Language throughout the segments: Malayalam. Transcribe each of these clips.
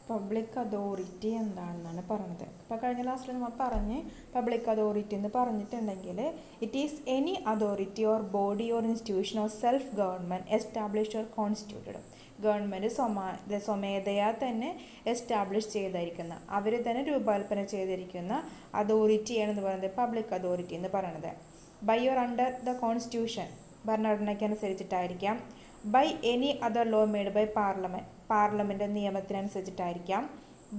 പബ്ലിക് അതോറിറ്റി എന്താണെന്നാണ് പറഞ്ഞത്. അപ്പോൾ കഴിഞ്ഞ ക്ലാസ്സിൽ നമ്മൾ പറഞ്ഞ് പബ്ലിക് അതോറിറ്റി എന്ന് പറഞ്ഞിട്ടുണ്ടെങ്കിൽ it is any authority or body or institution or self government established or constituted. Government സ്വമേധയാ തന്നെ എസ്റ്റാബ്ലിഷ് ചെയ്തിരിക്കുന്ന, അവർ തന്നെ രൂപകൽപ്പന ചെയ്തിരിക്കുന്ന അതോറിറ്റിയാണെന്ന് പറയുന്നത് പബ്ലിക് അതോറിറ്റി എന്ന് പറയുന്നത്. By or under the constitution, ഭരണഘടനയ്ക്ക് അനുസരിച്ചിട്ടായിരിക്കാം. By any other law made by parliament നിയമത്തിനനുസരിച്ചിട്ടായിരിക്കാം.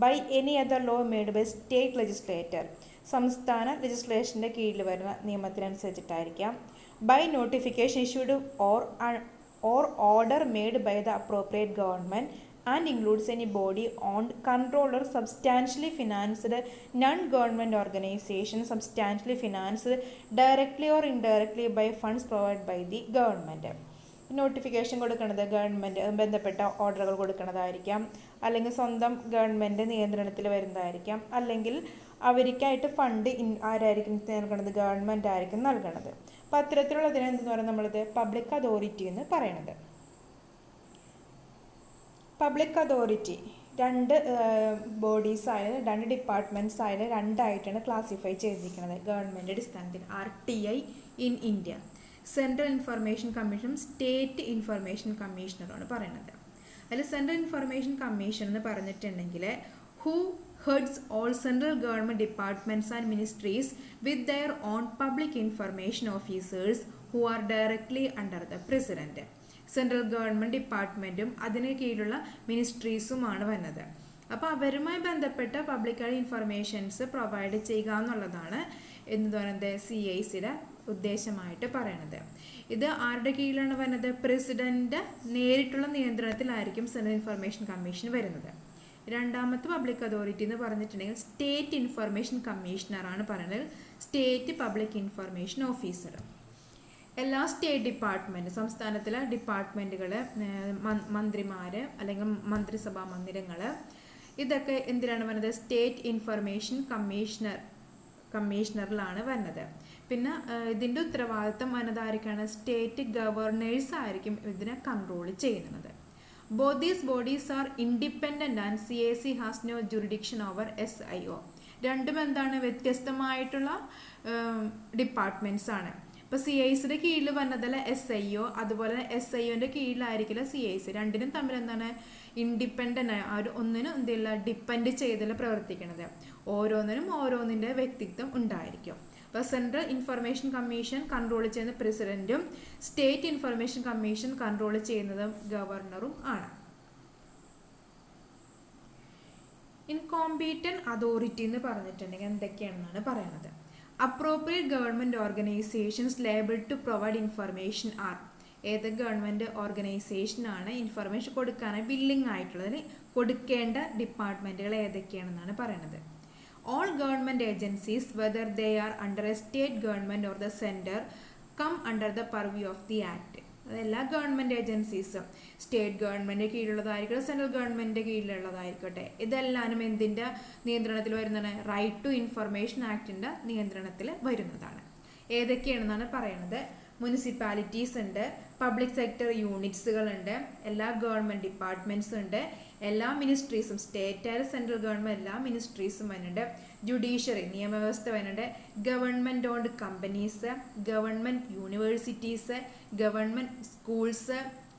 By any other law made by state legislator, സംസ്ഥാന ലെജിസ്ലേഷൻ്റെ കീഴിൽ വരുന്ന നിയമത്തിനനുസരിച്ചിട്ടായിരിക്കാം. By notification issued or order made by the appropriate government and includes any body owned, controlled or substantially financed non-government organization substantially financed directly or indirectly by funds provided by the government. Notification കൊടുക്കുന്നത് ഗവൺമെൻറ് ബന്ധപ്പെട്ട ഓർഡറുകൾ കൊടുക്കുന്നതായിരിക്കാം, അല്ലെങ്കിൽ സ്വന്തം ഗവൺമെൻറ് നിയന്ത്രണത്തിൽ വരുന്നതായിരിക്കാം, അല്ലെങ്കിൽ അവർക്കായിട്ട് ഫണ്ട് ആരായിരിക്കും നൽകുന്നത്, ഗവൺമെൻറ് ആയിരിക്കും നൽകുന്നത്. അപ്പോൾ അത്തരത്തിലുള്ളതിനെ എന്തെന്ന് പറയുന്നത് നമ്മളിത് പബ്ലിക് അതോറിറ്റി എന്ന് പറയുന്നത്. പബ്ലിക് അതോറിറ്റി രണ്ട് ബോഡീസായാലും രണ്ട് ഡിപ്പാർട്ട്മെൻറ്റ്സ് ആയാലും രണ്ടായിട്ടാണ് ക്ലാസിഫൈ ചെയ്തിരിക്കുന്നത് ഗവൺമെൻറ് അടിസ്ഥാനത്തിൽ. RTI in India, central information കമ്മീഷനും സ്റ്റേറ്റ് ഇൻഫർമേഷൻ കമ്മീഷണറുമാണ് പറയുന്നത്. അതിൽ സെൻട്രൽ ഇൻഫർമേഷൻ കമ്മീഷൻ എന്ന് പറഞ്ഞിട്ടുണ്ടെങ്കിൽ who heads all central government departments and ministries with their own public information officers who are directly under the president. Central government ഡിപ്പാർട്ട്മെൻറ്റും അതിന് കീഴിലുള്ള മിനിസ്ട്രീസുമാണ് വരുന്നത്. അപ്പോൾ അവരുമായി ബന്ധപ്പെട്ട പബ്ലിക്കായി ഇൻഫർമേഷൻസ് പ്രൊവൈഡ് ചെയ്യുക എന്നുള്ളതാണ് എന്ന് പറയുന്നത് CICയുടെ ഉദ്ദേശമായിട്ട് പറയണത്. ഇത് ആരുടെ കീഴിലാണ് വരുന്നത്? പ്രസിഡന്റ് നേരിട്ടുള്ള നിയന്ത്രണത്തിലായിരിക്കും സെൻട്രൽ ഇൻഫർമേഷൻ കമ്മീഷൻ വരുന്നത്. രണ്ടാമത്തെ പബ്ലിക് അതോറിറ്റി എന്ന് പറഞ്ഞിട്ടുണ്ടെങ്കിൽ സ്റ്റേറ്റ് ഇൻഫർമേഷൻ കമ്മീഷണറാണ് പറയുന്നത്, സ്റ്റേറ്റ് പബ്ലിക് ഇൻഫർമേഷൻ ഓഫീസർ. എല്ലാ സ്റ്റേറ്റ് ഡിപ്പാർട്ട്മെൻറ്റ്, സംസ്ഥാനത്തിലെ ഡിപ്പാർട്ട്മെൻറ്റുകൾ, മന്ത്രിമാർ അല്ലെങ്കിൽ മന്ത്രിസഭാ മന്ദിരങ്ങൾ, ഇതൊക്കെ എന്തിനാണ് വരുന്നത്? സ്റ്റേറ്റ് ഇൻഫർമേഷൻ കമ്മീഷണറിലാണ് വരുന്നത്. പിന്നെ ഇതിൻ്റെ ഉത്തരവാദിത്തം വന്നതായിരിക്കാണ് സ്റ്റേറ്റ് ഗവർണേഴ്സ് ആയിരിക്കും ഇതിനെ കൺട്രോൾ ചെയ്യുന്നത്. Both these bodies are independent and CIC has no jurisdiction over SIO. രണ്ടും എന്താണ്? വ്യത്യസ്തമായിട്ടുള്ള ഡിപ്പാർട്ട്മെൻറ്റ്സ് ആണ്. ഇപ്പോൾ CICയുടെ കീഴിൽ വന്നതല്ല SIO, അതുപോലെ SIOൻ്റെ കീഴിലായിരിക്കില്ല CIC. രണ്ടിനും തമ്മിൽ എന്താണ്? ഇൻഡിപെൻഡൻ്റ് ആയ ഒന്നിനും എന്തില്ല, ഡിപ്പെൻഡ് ചെയ്തല്ല പ്രവർത്തിക്കുന്നത്. ഓരോന്നിനും ഓരോന്നിൻ്റെ വ്യക്തിത്വം ഉണ്ടായിരിക്കും. അപ്പോൾ സെൻട്രൽ ഇൻഫർമേഷൻ കമ്മീഷൻ കൺട്രോൾ ചെയ്യുന്ന പ്രസിഡൻറ്റും സ്റ്റേറ്റ് ഇൻഫർമേഷൻ കമ്മീഷൻ കൺട്രോൾ ചെയ്യുന്നതും ഗവർണറും ആണ്. ഇൻകോമ്പീറ്റന്റ് അതോറിറ്റി എന്ന് പറഞ്ഞിട്ടുണ്ടെങ്കിൽ എന്തൊക്കെയാണെന്നാണ് പറയുന്നത്. Appropriate government organizations liable to provide information are. ഏത് ഗവൺമെൻറ് ഓർഗനൈസേഷനാണ് ഇൻഫർമേഷൻ കൊടുക്കാനായി ബില്ലിംഗ് ആയിട്ടുള്ളതിന് കൊടുക്കേണ്ട ഡിപ്പാർട്ട്മെൻറ്റുകൾ ഏതൊക്കെയാണെന്നാണ് പറയുന്നത്. All government agencies, whether they are under a state government or the center, come under the purview of the Act. അതെല്ലാ ഗവൺമെൻറ് ഏജൻസീസും സ്റ്റേറ്റ് ഗവൺമെൻറ് കീഴിലുള്ളതായിരിക്കട്ടെ, സെൻട്രൽ ഗവൺമെൻറ് കീഴിലുള്ളതായിരിക്കട്ടെ, ഇതെല്ലാനും എന്തിൻ്റെ നിയന്ത്രണത്തിൽ വരുന്നതാണ്? റൈറ്റ് ടു ഇൻഫർമേഷൻ ആക്ടിൻ്റെ നിയന്ത്രണത്തിൽ വരുന്നതാണ്. ഏതൊക്കെയാണെന്നാണ് പറയുന്നത്. മുനിസിപ്പാലിറ്റീസ് ഉണ്ട്, പബ്ലിക് സെക്ടർ യൂണിറ്റ്സുകളുണ്ട്, എല്ലാ ഗവൺമെൻറ് ഡിപ്പാർട്ട്മെൻറ്റ്സും ഉണ്ട്, എല്ലാ മിനിസ്ട്രീസും, സ്റ്റേറ്റ് ആയാലും സെൻട്രൽ ഗവൺമെൻറ് എല്ലാ മിനിസ്ട്രീസും വരുന്നുണ്ട്, ജുഡീഷ്യറി നിയമവ്യവസ്ഥ വരുന്നുണ്ട്, government owned companies, government universities, government schools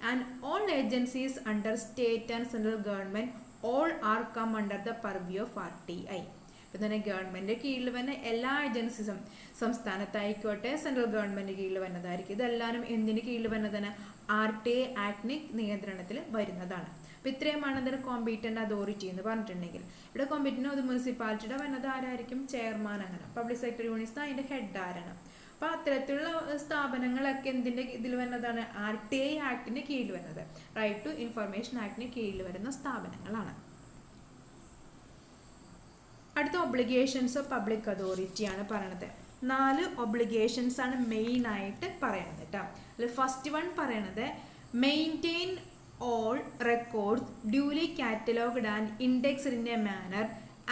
and all agencies under state and central government all are come under the purview of RTI. ഇപ്പം തന്നെ ഗവൺമെൻറ് കീഴിൽ വരുന്ന എല്ലാ ഏജൻസീസും, സംസ്ഥാനത്തായിക്കോട്ടെ സെൻട്രൽ ഗവൺമെൻറ് കീഴിൽ വരുന്നതായിരിക്കും. ഇതെല്ലാവരും എന്തിന് കീഴിൽ വരുന്നതാണ്? RTI ആക്ടിന് നിയന്ത്രണത്തിൽ വരുന്നതാണ്. അപ്പോൾ ഇത്രയുമാണ് എന്താണ് കോമ്പീറ്റൻ്റ് അതോറിറ്റി എന്ന് പറഞ്ഞിട്ടുണ്ടെങ്കിൽ. ഇവിടെ കോമ്പീറ്റൻ്റ് അത് മുനിസിപ്പാലിറ്റിയുടെ വരുന്നത് ആരായിരിക്കും? ചെയർമാൻ. അങ്ങനെ പബ്ലിക് സെക്ടർ യൂണിറ്റ്സ് അതിൻ്റെ ഹെഡ് ആരാണ്. അപ്പോൾ അത്തരത്തിലുള്ള സ്ഥാപനങ്ങളൊക്കെ എന്തിൻ്റെ ഇതിൽ വരുന്നതാണ്? RTI ആക്ടിന് കീഴിൽ വരുന്നത്, റൈറ്റ് ടു ഇൻഫർമേഷൻ ആക്ടിന് കീഴിൽ വരുന്ന സ്ഥാപനങ്ങളാണ്. അടുത്ത ഒബ്ലിഗേഷൻസ് ഓഫ് പബ്ലിക് അതോറിറ്റിയാണ് പറയണത്. 4 ഒബ്ലിഗേഷൻസ് ആണ് മെയിനായിട്ട് പറയണത് കേട്ടോ. അതിൽ ഫസ്റ്റ് വൺ പറയണത് maintain all records duly catalogued and indexed in a manner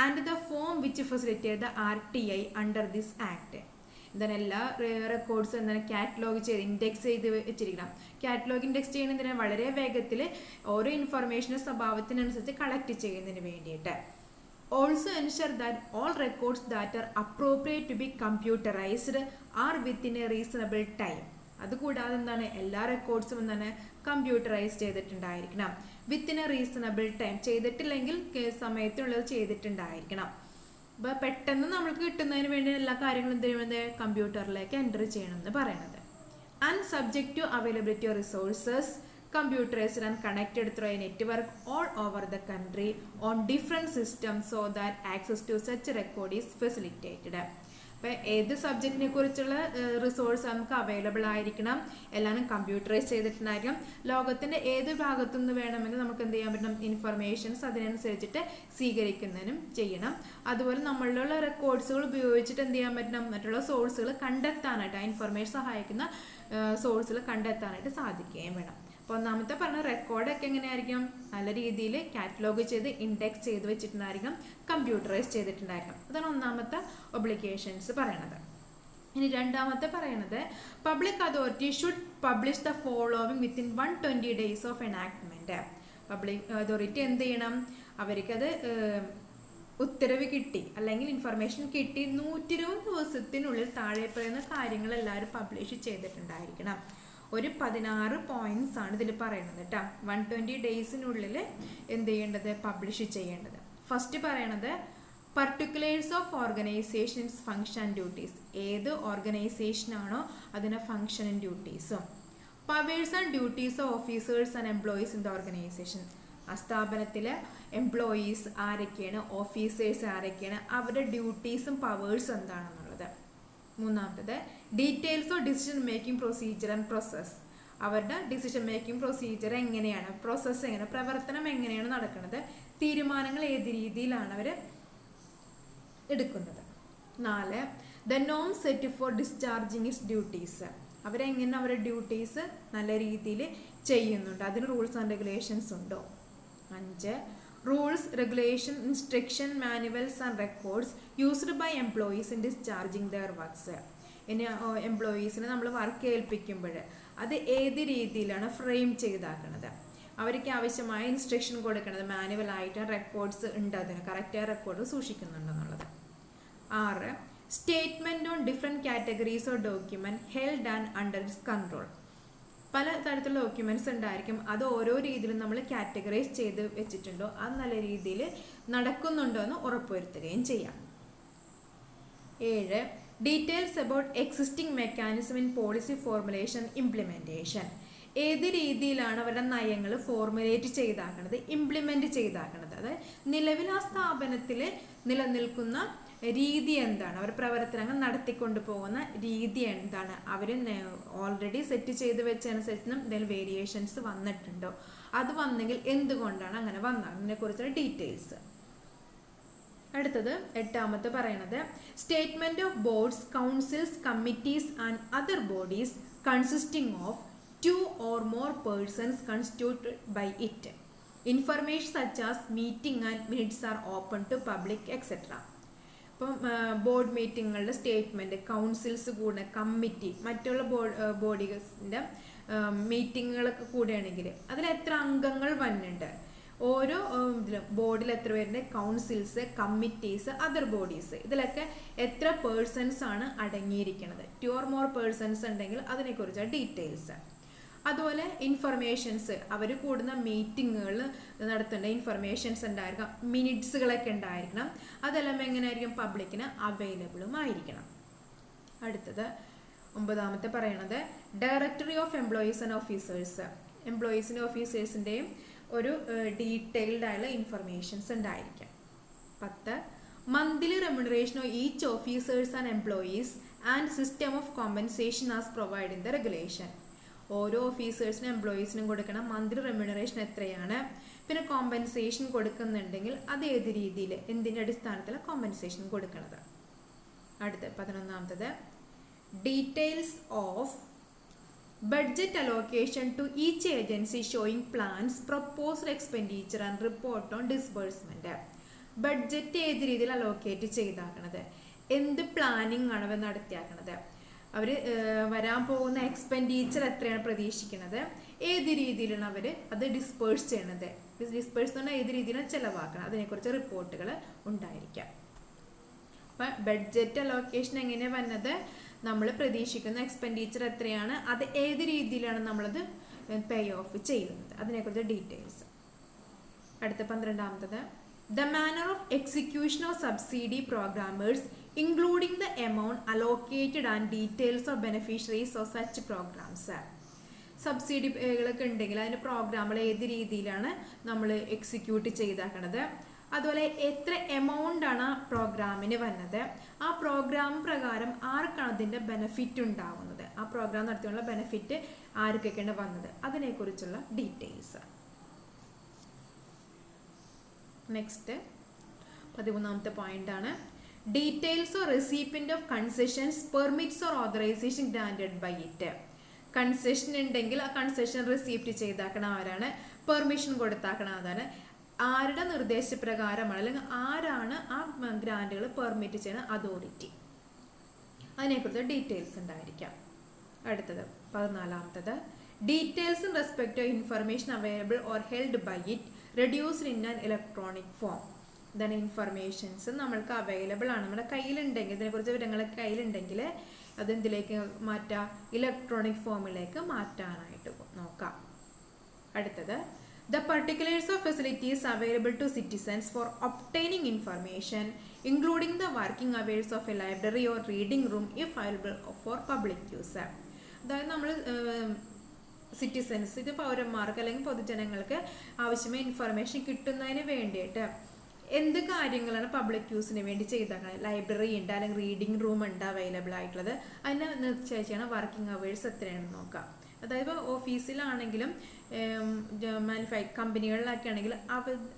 and the form which facilitate the RTI under this act. എന്താണ് എല്ലാ റെക്കോർഡ്സും എന്താണ് കാറ്റലോഗ് ചെയ്ത് ഇൻഡെക്സ് ചെയ്ത് വെച്ചിരിക്കണം. കാറ്റലോഗ് ഇൻഡെക്സ് ചെയ്യുന്നതിന് വളരെ വേഗത്തിൽ ഓരോ ഇൻഫർമേഷൻ്റെ സ്വഭാവത്തിനനുസരിച്ച് കളക്ട് ചെയ്യുന്നതിന് വേണ്ടിയിട്ട്. Also ensure that all records that are appropriate to be computerized are within a reasonable time. അതുകൂടാതെ എന്താണ് എല്ലാ റെക്കോർഡ്സും എന്താണ് കമ്പ്യൂട്ടറൈസ് ചെയ്തിട്ടുണ്ടായിരിക്കണം. വിത്തിൻ എ റീസണബിൾ ടൈം, ചെയ്തിട്ടില്ലെങ്കിൽ സമയത്തുള്ളത് ചെയ്തിട്ടുണ്ടായിരിക്കണം. അപ്പോൾ പെട്ടെന്ന് നമ്മൾക്ക് കിട്ടുന്നതിന് വേണ്ടി എല്ലാ കാര്യങ്ങളും എന്ത് ചെയ്യുന്നത് കമ്പ്യൂട്ടറിലേക്ക് എൻ്റർ ചെയ്യണം എന്ന് പറയുന്നത്. And subject to availability of resources computerized and connected through a network all over the country on different systems so that access to such record is facilitated. അപ്പോൾ ഏത് സബ്ജക്റ്റിനെ കുറിച്ചുള്ള റിസോഴ്സ് നമുക്ക് അവൈലബിൾ ആയിരിക്കണം, എല്ലാവരും കമ്പ്യൂട്ടറൈസ് ചെയ്തിട്ടുണ്ടായിരിക്കണം. ലോകത്തിൻ്റെ ഏത് ഭാഗത്തു നിന്ന് വേണമെങ്കിൽ നമുക്ക് എന്ത് ചെയ്യാൻ പറ്റണം, ഇൻഫർമേഷൻസ് അതിനനുസരിച്ചിട്ട് സ്വീകരിക്കുന്നതിനും ചെയ്യണം. അതുപോലെ നമ്മളിലുള്ള റെക്കോർഡ്സുകൾ ഉപയോഗിച്ചിട്ട് എന്ത് ചെയ്യാൻ പറ്റണം, മറ്റുള്ള സോഴ്സുകൾ കണ്ടെത്താനായിട്ട്, ആ ഇൻഫർമേഷൻ സഹായിക്കുന്ന സോഴ്സുകൾ കണ്ടെത്താനായിട്ട് സാധിക്കുകയും വേണം. അപ്പോൾ ഒന്നാമത്തെ പറഞ്ഞ റെക്കോർഡൊക്കെ എങ്ങനെയായിരിക്കും, നല്ല രീതിയിൽ കാറ്റലോഗ് ചെയ്ത് ഇൻഡെക്സ് ചെയ്ത് വെച്ചിട്ടുണ്ടായിരിക്കും, കമ്പ്യൂട്ടറൈസ് ചെയ്തിട്ടുണ്ടായിരിക്കും. അതാണ് ഒന്നാമത്തെ ഒബ്ലിഗേഷൻസ് പറയണത്. ഇനി രണ്ടാമത്തെ പറയണത് public authority should publish the following within 120 days of enactment. Public authority എന്ത് ചെയ്യണം, അവർക്കത് ഉത്തരവ് കിട്ടി അല്ലെങ്കിൽ ഇൻഫർമേഷൻ കിട്ടി 120 ദിവസത്തിനുള്ളിൽ താഴെ പറയുന്ന കാര്യങ്ങൾ എല്ലാവരും പബ്ലിഷ് ചെയ്തിട്ടുണ്ടായിരിക്കണം. ഒരു 16 പോയിന്റ്സ് ആണ് ഇതിൽ പറയുന്നത് കേട്ടോ. 120 ഡേയ്സിനുള്ളിൽ എന്ത് ചെയ്യേണ്ടത്, പബ്ലിഷ് ചെയ്യേണ്ടത്. ഫസ്റ്റ് പറയണത് particulars of organisations function and duties. ഏത് ഓർഗനൈസേഷനാണോ അതിൻ്റെ ഫങ്ഷൻ ആൻഡ് ഡ്യൂട്ടീസും. Powers and duties of officers and employees in the organisation. ആ സ്ഥാപനത്തിലെ എംപ്ലോയീസ് ആരൊക്കെയാണ്, ഓഫീസേഴ്സ് ആരൊക്കെയാണ്, അവരുടെ ഡ്യൂട്ടീസും പവേഴ്സും എന്താണെന്നുള്ളത്. മൂന്നാമത്തത് details of decision making procedure and process. അവരുടെ ഡിസിഷൻ മേക്കിംഗ് പ്രൊസീജിയർ എങ്ങനെയാണ്, പ്രോസസ്സ് എങ്ങനെ, പ്രവർത്തനം എങ്ങനെയാണ് നടക്കുന്നത്, തീരുമാനങ്ങൾ ഏത് രീതിയിലാണ് അവർ എടുക്കുന്നത്. 4 ദ നോം set for discharging is duties. അവരെങ്ങനെ അവരുടെ ഡ്യൂട്ടീസ് നല്ല രീതിയിൽ ചെയ്യുന്നുണ്ട്, അതിന് റൂൾസ് ആൻഡ് റെഗുലേഷൻസ് ഉണ്ടോ. 5 rules, regulation, instruction, manuals and records used by employees in discharging their works. ഇനി എംപ്ലോയീസിനെ നമ്മൾ വർക്ക് ഏൽപ്പിക്കുമ്പോൾ അത് ഏത് രീതിയിലാണ് ഫ്രെയിം ചെയ്താക്കുന്നത്, അവർക്ക് ആവശ്യമായ ഇൻസ്ട്രക്ഷൻ കൊടുക്കുന്നത്, മാനുവലായിട്ട് റെക്കോർഡ്സ് ഉണ്ട്, അതിന് കറക്റ്റായ റെക്കോർഡ് സൂക്ഷിക്കുന്നുണ്ടെന്നുള്ളത്. 6 statement on different categories of document held and under its control. പല തരത്തിലുള്ള ഡോക്യുമെൻറ്റ്സ് ഉണ്ടായിരിക്കും, അത് ഓരോ രീതിയിലും നമ്മൾ കാറ്റഗറൈസ് ചെയ്ത് വെച്ചിട്ടുണ്ടോ, അത് നല്ല രീതിയിൽ നടക്കുന്നുണ്ടോ എന്ന് ഉറപ്പുവരുത്തുകയും ചെയ്യാം. 7 details about existing mechanism in policy formulation implementation. ഏത് രീതിയിലാണ് അവരുടെ നയങ്ങൾ ഫോർമുലേറ്റ് ചെയ്താക്കുന്നത്, ഇംപ്ലിമെൻറ്റ് ചെയ്താക്കുന്നത്, അതായത് നിലവിൽ ആ സ്ഥാപനത്തിൽ നിലനിൽക്കുന്ന രീതി എന്താണ്, അവർ പ്രവർത്തനങ്ങൾ നടത്തിക്കൊണ്ടു പോകുന്ന രീതി എന്താണ്, അവർ ഓൾറെഡി സെറ്റ് ചെയ്ത് വെച്ചനുസരിച്ച് എന്തെങ്കിലും വേരിയേഷൻസ് വന്നിട്ടുണ്ടോ, അത് വന്നെങ്കിൽ എന്തുകൊണ്ടാണ് അങ്ങനെ വന്നത്, അതിനെക്കുറിച്ചുള്ള ഡീറ്റെയിൽസ്. അടുത്തത് 8ാമത്തെ പറയണത് statement of boards, councils, committees and other bodies consisting of 2 or more persons constituted by it. Information such as meeting and minutes are open to public, etc. ഇപ്പം ബോർഡ് മീറ്റിങ്ങുകളുടെ സ്റ്റേറ്റ്മെൻറ്റ്, കൗൺസിൽസ് കൂടെ, കമ്മിറ്റി, മറ്റുള്ള ബോഡീസിൻ്റെ മീറ്റിങ്ങുകളൊക്കെ കൂടുകയാണെങ്കിൽ അതിൽ എത്ര അംഗങ്ങൾ വന്നിട്ടുണ്ട്, ഓരോ ഇതിലും ബോർഡിൽ എത്ര പേരുണ്ട്, കൗൺസിൽസ്, കമ്മിറ്റീസ്, അതർ ബോഡീസ്, ഇതിലൊക്കെ എത്ര പേഴ്സൺസ് ആണ് അടങ്ങിയിരിക്കുന്നത്. 2 or more പേഴ്സൺസ് ഉണ്ടെങ്കിൽ അതിനെക്കുറിച്ചുള്ള ഡീറ്റെയിൽസ്. അതുപോലെ ഇൻഫർമേഷൻസ്, അവർ കൂടുന്ന മീറ്റിങ്ങുകൾ നടത്തേണ്ട ഇൻഫർമേഷൻസ് ഉണ്ടായിരിക്കണം, മിനിറ്റ്സുകളൊക്കെ ഉണ്ടായിരിക്കണം, അതെല്ലാം എങ്ങനെയായിരിക്കും, പബ്ലിക്കിന് അവൈലബിളും ആയിരിക്കണം. അടുത്തത് 9ാമത്തെ പറയണത് directory of employees and officers. എംപ്ലോയീസിൻ്റെ ഓഫീസേഴ്സിൻ്റെയും ഒരു ഡീറ്റെയിൽഡ് ആയുള്ള ഇൻഫർമേഷൻസ് ഉണ്ടായിരിക്കാം. 10 monthly remuneration of each officers and employees and system of compensation as provide in the regulation. ഓരോ ഓഫീസേഴ്സിനും എംപ്ലോയീസിനും കൊടുക്കണം മന്ത്ലി റെമ്യൂണറേഷൻ എത്രയാണ്, പിന്നെ കോമ്പൻസേഷൻ കൊടുക്കുന്നുണ്ടെങ്കിൽ അത് ഏത് രീതിയിൽ, എന്തിൻ്റെ അടിസ്ഥാനത്തിൽ കോമ്പൻസേഷൻ കൊടുക്കുന്നത്. അടുത്ത 11ാമത്തത് details of budget allocation to each agency showing plans, proposed expenditure and report on disbursement. Budget ഏത് രീതിയിൽ അലോക്കേറ്റ് ചെയ്താക്കണത്, എന്ത് പ്ലാനിങ് ആണ് അവർ നടത്തിയാക്കുന്നത്, അവർ വരാൻ പോകുന്ന എക്സ്പെൻഡിച്ചർ എത്രയാണ് പ്രതീക്ഷിക്കുന്നത്, ഏത് രീതിയിലാണ് അവർ അത് ഡിസ്പേഴ്സ് ചെയ്യണത്, ഡിസ്പേഴ്സ് എന്ന് പറഞ്ഞാൽ ഏത് രീതിയിലാണ് ചിലവാക്കണം, അതിനെക്കുറിച്ച് റിപ്പോർട്ടുകൾ ഉണ്ടായിരിക്കാം. അപ്പം ബഡ്ജറ്റ് അലോക്കേഷൻ എങ്ങനെയാണ് വന്നത്, നമ്മൾ പ്രതീക്ഷിക്കുന്ന എക്സ്പെൻഡിച്ചർ എത്രയാണ്, അത് ഏത് രീതിയിലാണ് നമ്മളത് പേ ഓഫ് ചെയ്യുന്നത്, അതിനെക്കുറിച്ച് ഡീറ്റെയിൽസ്. അടുത്ത 12ാമത്തത് the manner of execution of subsidy programmers including the amount allocated and details of beneficiaries of such programmes. സബ്സിഡികളൊക്കെ ഉണ്ടെങ്കിൽ അതിൻ്റെ പ്രോഗ്രാമുകൾ ഏത് രീതിയിലാണ് നമ്മൾ എക്സിക്യൂട്ട് ചെയ്താക്കണത്, അതുപോലെ എത്ര എമൗണ്ട് ആണ് ആ പ്രോഗ്രാമിന് വന്നത്, ആ പ്രോഗ്രാം പ്രകാരം ആർക്കാണ് അതിൻ്റെ ബെനിഫിറ്റ് ഉണ്ടാവുന്നത്, ആ പ്രോഗ്രാം നടത്തിയുള്ള ബെനിഫിറ്റ് ആർക്കൊക്കെയാണ് വന്നത്, അതിനെക്കുറിച്ചുള്ള ഡീറ്റെയിൽസ്. നെക്സ്റ്റ് 13ാമത്തെ പോയിന്റ് ആണ് details or recipient of concessions permits or authorisation granted by it. Concession ഉണ്ടെങ്കിൽ ആ കൺസെഷൻ റിസീപ്റ്റ് ചെയ്താക്കണ ആരാണ്, പെർമിഷൻ കൊടുത്താക്കണ അതാണ്, ആരുടെ നിർദ്ദേശപ്രകാരമാണ് അല്ലെങ്കിൽ ആരാണ് ആ ഗ്രാൻറ്റുകൾ പെർമിറ്റ് ചെയ്യുന്ന അതോറിറ്റി, അതിനെക്കുറിച്ച് ഡീറ്റെയിൽസ് ഉണ്ടായിരിക്കാം. അടുത്തത് 14ാമത്തത് details in respect to information available or held by it reduced in an electronic form. ഇതാണ് ഇൻഫർമേഷൻസ് നമ്മൾക്ക് അവൈലബിൾ ആണ്, നമ്മുടെ കയ്യിലുണ്ടെങ്കിൽ, ഇതിനെക്കുറിച്ച് വിവരങ്ങളൊക്കെ കയ്യിലുണ്ടെങ്കിൽ അതെന്തിലേക്ക് മാറ്റാം, ഇലക്ട്രോണിക് ഫോമിലേക്ക് മാറ്റാനായിട്ട് നോക്കാം. അടുത്തത് the particulars of facilities available to citizens for obtaining information including the working hours of a library or reading room if available for public use. അതായത് നമ്മൾ സിറ്റിസൻസ്, ഇത് പൗരന്മാർക്ക് അല്ലെങ്കിൽ പൊതുജനങ്ങൾക്ക് ആവശ്യമായ ഇൻഫർമേഷൻ കിട്ടുന്നതിന് വേണ്ടിയിട്ട് എന്ത് കാര്യങ്ങളാണ് പബ്ലിക് യൂസിന് വേണ്ടി ചെയ്താക്കുന്നത്, ലൈബ്രറി ഉണ്ട് അല്ലെങ്കിൽ റീഡിംഗ് റൂം ഉണ്ട് അവൈലബിൾ ആയിട്ടുള്ളത്, അതിനെ നിശ്ചയിച്ചാണ് വർക്കിംഗ് അവേഴ്സ് എത്രയാണെന്ന് നോക്കാം. അതായത് ഓഫീസിലാണെങ്കിലും കമ്പനികളിലൊക്കെ ആണെങ്കിൽ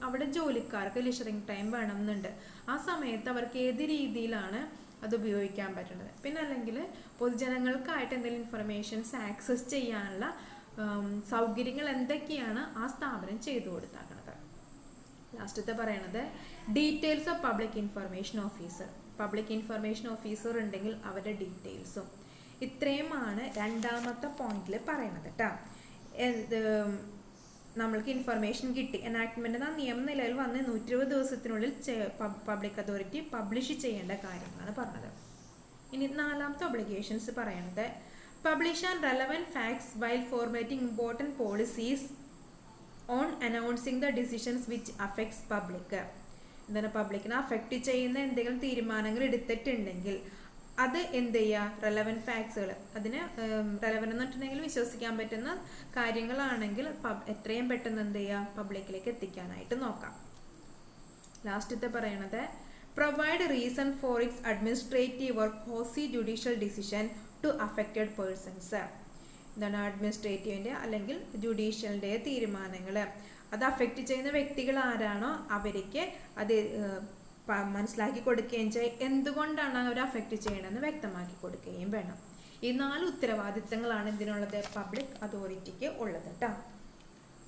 അവിടെ ജോലിക്കാർക്ക് ലിഷറിങ് ടൈം വേണമെന്നുണ്ട്, ആ സമയത്ത് അവർക്ക് ഏത് രീതിയിലാണ് അത് ഉപയോഗിക്കാൻ പറ്റുന്നത്. പിന്നെ അല്ലെങ്കിൽ പൊതുജനങ്ങൾക്കായിട്ട് എന്തെങ്കിലും ഇൻഫർമേഷൻസ് ആക്സസ് ചെയ്യാനുള്ള സൗകര്യങ്ങൾ എന്തൊക്കെയാണ് ആ സ്ഥാപനം ചെയ്തു കൊടുത്താക്കുന്നത്. ലാസ്റ്റത്തെ പറയണത് details of public information officer. Public information officer ഉണ്ടെങ്കിൽ അവരുടെ ഡീറ്റെയിൽസും. ഇത്രയുമാണ് 2ാമത്തെ പോയിന്റിൽ പറയണത് കേട്ടോ. നമ്മൾക്ക് ഇൻഫർമേഷൻ കിട്ടി, എനാക്ട്മെന്റ് എന്ന നിയമം നിലവിൽ വന്ന് 120 ദിവസത്തിനുള്ളിൽ പബ്ലിക് അതോറിറ്റി പബ്ലിഷ് ചെയ്യേണ്ട കാര്യങ്ങളാണ് പറഞ്ഞത്. ഇനി 4ാമത്തെ ഒബ്ലിഗേഷൻസ് പറയണത് publish and relevant facts while formatting important policies on announcing the decisions which affects public. എന്താണ്, പബ്ലിക്കിനെ അഫക്റ്റ് ചെയ്യുന്ന എന്തെങ്കിലും തീരുമാനങ്ങൾ എടുത്തിട്ടുണ്ടെങ്കിൽ അത് എന്ത് ചെയ്യുക, റെലവൻറ്റ് ഫാക്ട്സുകൾ, അതിന് റെലവൻ്റ് എന്ന് പറഞ്ഞിട്ടുണ്ടെങ്കിൽ വിശ്വസിക്കാൻ പറ്റുന്ന കാര്യങ്ങളാണെങ്കിൽ എത്രയും പെട്ടെന്ന് എന്ത് ചെയ്യുക, പബ്ലിക്കിലേക്ക് എത്തിക്കാനായിട്ട് നോക്കാം. ലാസ്റ്റത്തെ പറയണത് provide reason for its administrative or quasi judicial decision to affected persons. എന്താണ്, അഡ്മിനിസ്ട്രേറ്റീവിൻ്റെ അല്ലെങ്കിൽ ജുഡീഷ്യലിൻ്റെ തീരുമാനങ്ങൾ അത് അഫക്റ്റ് ചെയ്യുന്ന വ്യക്തികൾ ആരാണോ അവർക്ക് അത് മനസ്സിലാക്കി കൊടുക്കുകയും ചെയ്യും, എന്തുകൊണ്ടാണ് അവർ അഫക്റ്റ് ചെയ്യണമെന്ന് വ്യക്തമാക്കി കൊടുക്കുകയും വേണം. ഈ 4 ഉത്തരവാദിത്തങ്ങളാണ് ഇതിനുള്ളത്, പബ്ലിക് അതോറിറ്റിക്ക് ഉള്ളത് കേട്ടോ.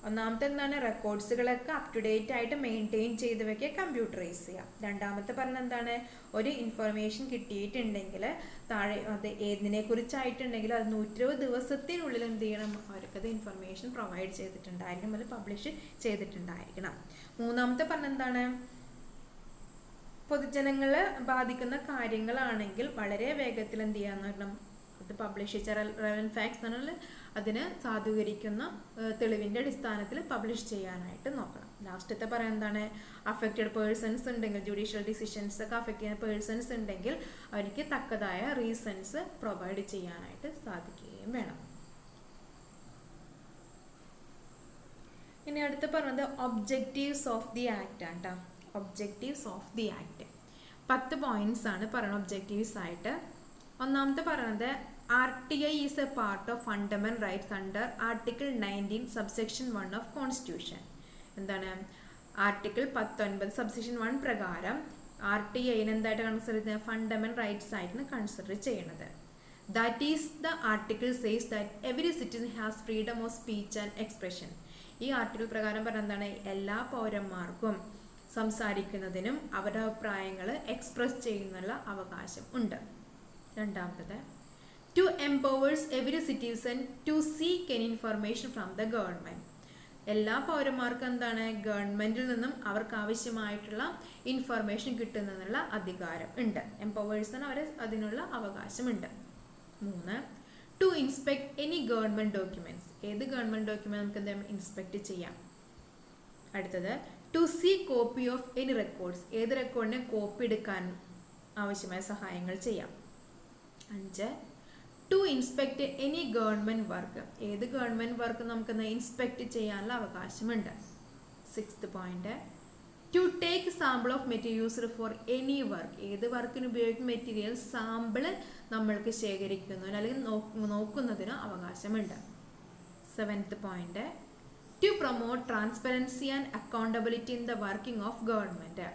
ഒന്നാമത്തെ എന്താണ്, റെക്കോർഡ്സുകളൊക്കെ അപ് ടു ഡേറ്റ് ആയിട്ട് മെയിൻറ്റെയിൻ ചെയ്ത് വെക്കുക, കമ്പ്യൂട്ടറൈസ് ചെയ്യുക. 2ാമത്തെ പറഞ്ഞ എന്താണ്, ഒരു ഇൻഫർമേഷൻ കിട്ടിയിട്ടുണ്ടെങ്കിൽ താഴെ അത് ഏതിനെ കുറിച്ചായിട്ടുണ്ടെങ്കിൽ അത് 120 ദിവസത്തിനുള്ളിൽ എന്ത് ചെയ്യണം, അവർക്കത് ഇൻഫർമേഷൻ പ്രൊവൈഡ് ചെയ്തിട്ടുണ്ടായിരിക്കണം, അത് പബ്ലിഷ് ചെയ്തിട്ടുണ്ടായിരിക്കണം. 3ാമത്തെ പറഞ്ഞ എന്താണ്, പൊതുജനങ്ങളെ ബാധിക്കുന്ന കാര്യങ്ങളാണെങ്കിൽ വളരെ വേഗത്തിൽ എന്ത് ചെയ്യാന്ന് പറഞ്ഞാൽ അത് പബ്ലിഷ് ചെയ്ത റെലവൻറ്റ് ഫാക്ട്സ് എന്നാൽ അതിന് സാധൂകരിക്കുന്ന തെളിവിൻ്റെ അടിസ്ഥാനത്തിൽ പബ്ലിഷ് ചെയ്യാനായിട്ട് നോക്കണം. ലാസ്റ്റത്തെ പറയാൻ എന്താണ്, അഫക്റ്റഡ് പേഴ്സൺസ് ഉണ്ടെങ്കിൽ, ജുഡീഷ്യൽ ഡിസിഷൻസ് ഒക്കെ അഫക്റ്റ് ചെയ്യുന്ന പേഴ്സൺസ് ഉണ്ടെങ്കിൽ അവർക്ക് തക്കതായ റീസൺസ് പ്രൊവൈഡ് ചെയ്യാനായിട്ട് സാധിക്കുകയും വേണം. ഇനി അടുത്ത് പറഞ്ഞത് ഒബ്ജക്റ്റീവ്സ് ഓഫ് ദി ആക്ട് ആണ് കേട്ടോ. Objectives of the act 10 points ആണ് പറയുന്നത് ഒബ്ജക്റ്റീവ്സ് ആയിട്ട്. ഒന്നാമത്തെ പറയുന്നത് RTI is A part of fundamental rights under article 19 subsection 1 of constitution. എന്താണ്, ആർട്ടിക്കിൾ 19 സബ്സെക്ഷൻ 1 പ്രകാരം RTI എന്തായിട്ട് കൺസിഡർ ചെയ്യുന്നത്, ഫണ്ടമെന്റൽ റൈറ്റ്സ് ആയിട്ടാണ് കൺസിഡർ ചെയ്യുന്നത്. That is the article says that every citizen has freedom of speech and expression. ഈ ആർട്ടിക്കിൾ പ്രകാരം പറഞ്ഞ എന്താണ്, എല്ലാ പൗരന്മാർക്കും സംസാരിക്കുന്നതിനും അവരുടെ അഭിപ്രായങ്ങൾ എക്സ്പ്രസ് ചെയ്യുന്നുള്ള അവകാശം ഉണ്ട്. രണ്ടാമത്തത് to empowers every citizen to seek an information from the government. എല്ലാ പൗരന്മാർക്കും എന്താണ് ഗവൺമെൻറ്റിൽ നിന്നും അവർക്ക് ആവശ്യമായിട്ടുള്ള ഇൻഫർമേഷൻ കിട്ടുന്നതിനുള്ള അധികാരം ഉണ്ട്. എംപവേഴ്സിന് അവർ അതിനുള്ള അവകാശമുണ്ട്. 3 to inspect any government documents. ഏത് ഗവൺമെൻറ് ഡോക്യുമെന്റ് നമുക്ക് എന്താ ഇൻസ്പെക്ട് ചെയ്യാം. അടുത്തത് to see copy of any records. ഏത് റെക്കോർഡിനെ കോപ്പി എടുക്കാൻ ആവശ്യമായ സഹായങ്ങൾ ചെയ്യാം. 5 to inspect any government work. ഏത് ഗവൺമെൻറ് വർക്ക് നമുക്ക് ഇൻസ്പെക്ട് ചെയ്യാനുള്ള അവകാശമുണ്ട്. 6th point to take sample of material used for any work. ഏത് വർക്കിന് ഉപയോഗിക്കുന്ന മെറ്റീരിയൽ സാമ്പിൾ നമ്മൾക്ക് ശേഖരിക്കുന്നതിന് അല്ലെങ്കിൽ നോക്കുന്നതിന് അവകാശമുണ്ട്. 7th point two promote transparency and accountability in the working of government.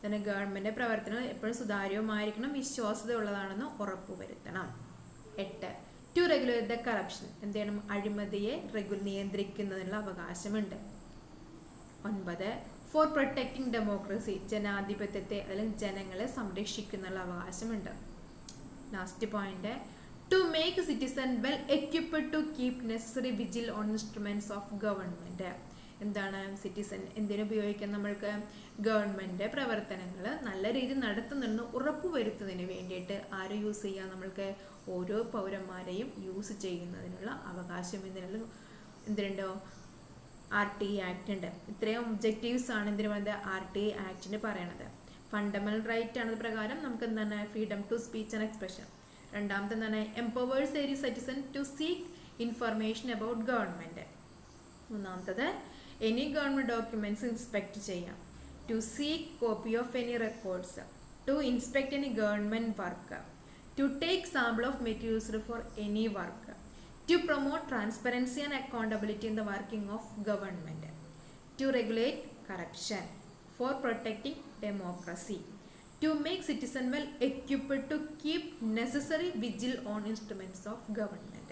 തന്നെ ഗവൺമെൻറ് പ്രവർത്തനം എപ്പോഴും സുതാര്യമായിരിക്കണം, വിശ്വാസ്യത ഉള്ളതാണെന്ന് ഉറപ്പുവരുത്തണം. 8 ടു റെഗുലേറ്റ് ദ കറപ്ഷൻ. എന്ത് ചെയ്യണം, അഴിമതിയെ നിയന്ത്രിക്കുന്നതിനുള്ള അവകാശമുണ്ട്. 9 ഫോർ പ്രൊട്ടക്റ്റിംഗ് ഡെമോക്രസി. ജനാധിപത്യത്തെ അല്ലെങ്കിൽ ജനങ്ങളെ സംരക്ഷിക്കുന്നതിനുള്ള അവകാശമുണ്ട്. Last point to make citizen well equipped to keep necessary vigil on instruments of government. എന്താണ് സിറ്റിസൺ എന്തിനുപയോഗിക്കാൻ നമ്മൾക്ക് ഗവൺമെൻറ് പ്രവർത്തനങ്ങൾ നല്ല രീതിയിൽ നടത്തുന്നുണ്ടെന്ന് ഉറപ്പുവരുത്തുന്നതിന് വേണ്ടിയിട്ട് ആര് യൂസ് ചെയ്യുക, നമ്മൾക്ക് ഓരോ പൗരന്മാരെയും യൂസ് ചെയ്യുന്നതിനുള്ള അവകാശം എന്തിനുണ്ടോ RTA ആക്ട് ഉണ്ട്. ഇത്രയും ഒബ്ജക്റ്റീവ്സ് ആണ് എന്തിനു പറയുന്നത് RTA ആക്ടിന് പറയണത്. ഫണ്ടമെന്റൽ റൈറ്റ് ആണ് പ്രകാരം നമുക്ക് എന്താണ് freedom to speech and expression. രണ്ടാമത്തെ എന്താണ് empowers any citizen to seek information about government. മൂന്നാമത്തത് എനി ഗവൺമെൻറ് ഡോക്യുമെന്റ്സ് ഇൻസ്പെക്ട് ചെയ്യാം. To seek copy of any records. To inspect any government work. To take sample of materials for any work. To promote transparency and accountability in the working of government. To regulate corruption. For protecting democracy. To make citizens well equipped to keep necessary vigil on instruments of government.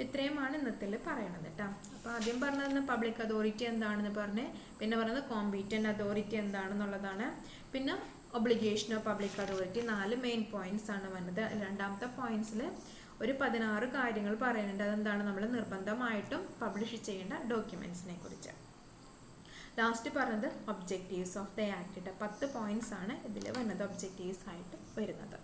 ഇത്രയുമാണ് ഇന്നത്തിൽ പറയണത് കേട്ടോ. അപ്പോൾ ആദ്യം പറഞ്ഞത് പബ്ലിക് അതോറിറ്റി എന്താണെന്ന് പറഞ്ഞ്, പിന്നെ പറഞ്ഞത് കോമ്പീറ്റൻ്റ് അതോറിറ്റി എന്താണെന്നുള്ളതാണ്, പിന്നെ obligation of public authority. 4 main points ആണ് വന്നത്. രണ്ടാമത്തെ പോയിന്റ്സിൽ ഒരു 16 കാര്യങ്ങൾ പറയുന്നുണ്ട്. അതെന്താണ്, നമ്മൾ നിർബന്ധമായിട്ടും പബ്ലിഷ് ചെയ്യേണ്ട ഡോക്യുമെൻറ്റ്സിനെ കുറിച്ച്. ലാസ്റ്റ് പറഞ്ഞത് objectives of the act. 10 points ആണ് ഇതിൽ വരുന്നത് ഒബ്ജക്റ്റീവ്സ് ആയിട്ട് വരുന്നത്.